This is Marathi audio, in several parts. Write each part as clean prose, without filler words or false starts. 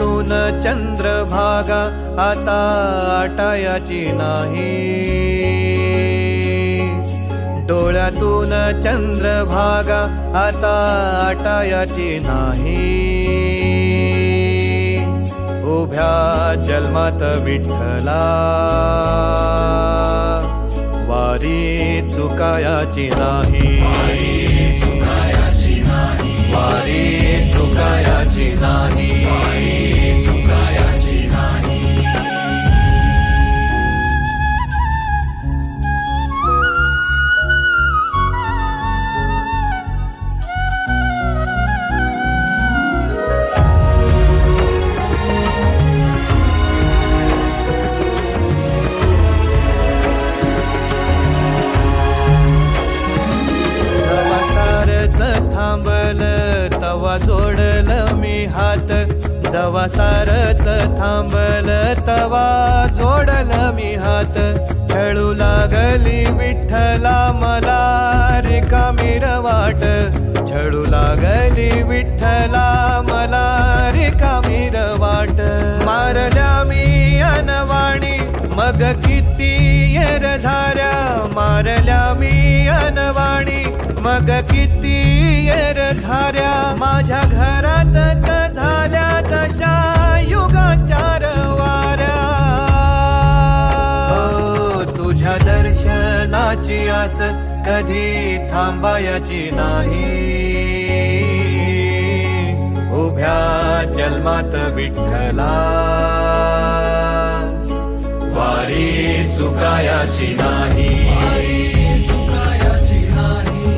डोळ्यातून चंद्रभागा आता आटायाची नाही, डोळ्यातून चंद्रभागा आता आटायाची नाही. उभ्या जन्मात विठ्ठला वारी चुकायाची नाही, वारी चुकायाची नाही. तवा जोडलं मी हात, जवा सारच थांबल तवा जोडलं मी हात. खेळू लागली विठ्ठला मला रिकामी वाट, छळू लागली विठ्ठला मला रिकामी वाट. मारल्या मी अनवाणी मग किती येर झाऱ्या, मारल्या मी अनवाणी मग किती येर झाऱ्या. माझ्या घरातच झाल्या जशा युगाचार वाऱ्या. तुझ्या दर्शनाची आस कधी थांबायची नाही, उभ्या जन्मात विठ्ठला वारी चुकायाची नाही,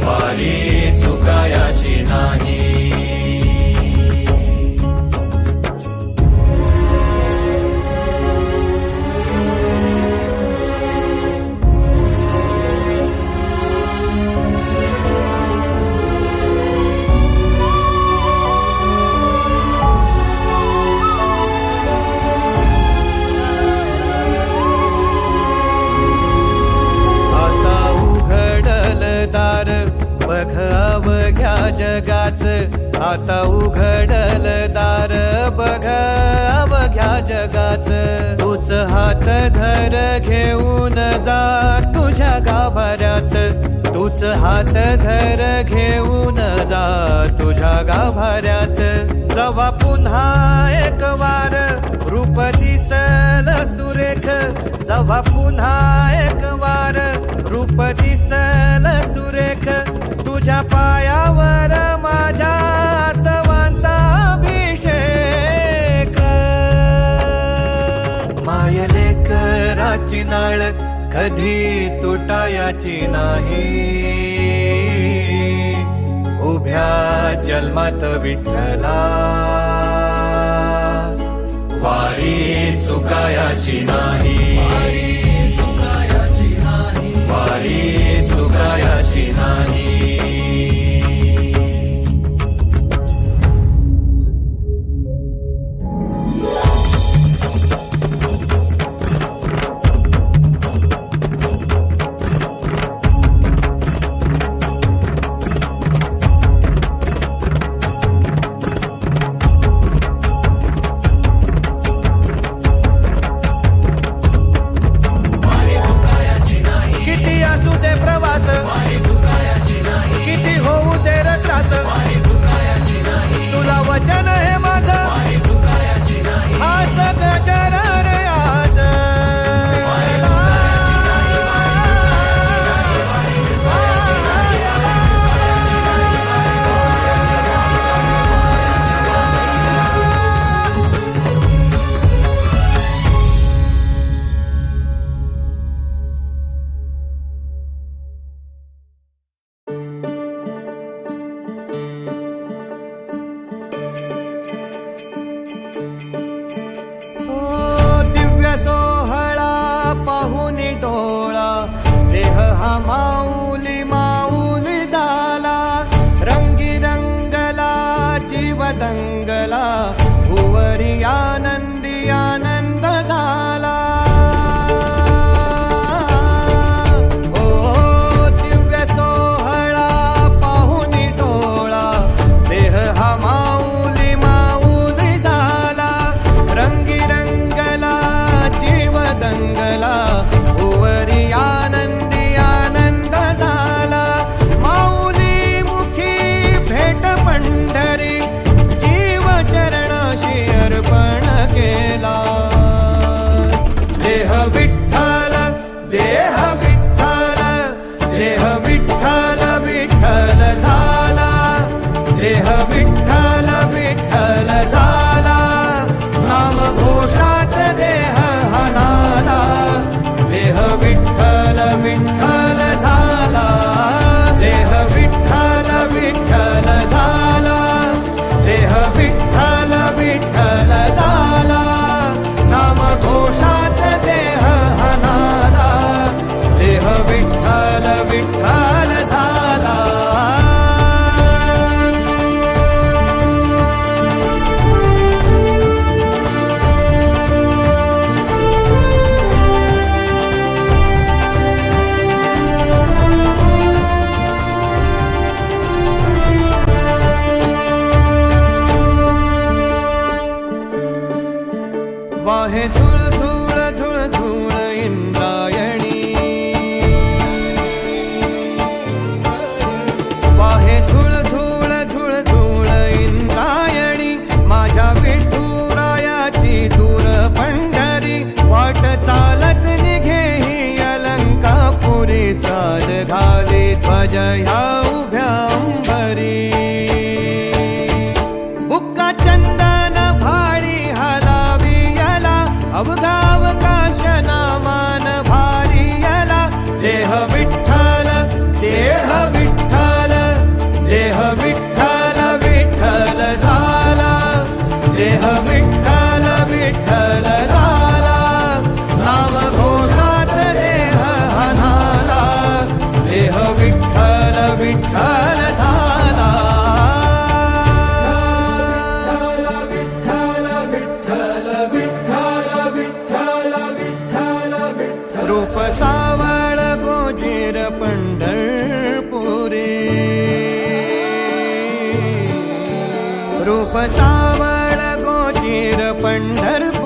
वारी चुकायाची नाही. बघ अवघ्या जगाच, आता उघडल दार बघ अवघ्या जगाच. तूच हात धर घेऊन जा तुझ्या गाभाऱ्यात, तूच हात धर घेऊन जा तुझ्या गाभाऱ्यात. जवा पुन्हा एक वार रूप दिसल सुरेख, जवा पुन्हा एक वार रूप दिसल सुरेख. तुझ्या पायावर माझ्या सवांचा अभिषेक. मायले कराची नाळ कधी तुटायाची नाही, उभ्या जन्मात विठ्ठला वारी चुकायाची नाही, वारी चुकायाची नाही. किती होऊ दे रक्तास, तुला वचन हे माझं हाच गजर रे आज. माऊली माऊली झाला, रंगी रंगला जीव दंगला, भुवरी आनंदी आनंद झाला. ओ दिव्य सोहळा पाहुनी डोळा, देह हा माऊली माऊली झाला, विठ्ठल विठ्ठल झाला, नाम घोषात देह हनाला. देह विठ्ठल विठ्ठल झाला, देह विठ्ठल विठ्ठल झाला, देह विठ्ठल विठ्ठल झाला, नाम घोषात देह हनाला. देह विठ्ठल विठ्ठल झाला. वाहे झुळ झुळ झुळ झुळ इंद्रायणी, वाहे झुळ झुळ झुळ झुळ इंद्रायणी. माझ्या विठुरायाची दूर पंढरी, वाट चालत निघे ही अलंकापुरी. साद घाले ध्वज ह्या उभ्या अंबरी, बुक्का चंदन भाळी हलावी याला, अवघाव काशना मान भारी याला. देह विठ्ठल देह विठ्ठल, देह विठ्ठल विठ्ठल झाला, देह विठ्ठल विठ्ठल झाला, नाम घोषात देह हनाला. देह विठ्ठल विठ्ठल झाला. रूप सावळ गोजीर पंढरपुरी, रूप सावळ गोजीर पंढरपुरी.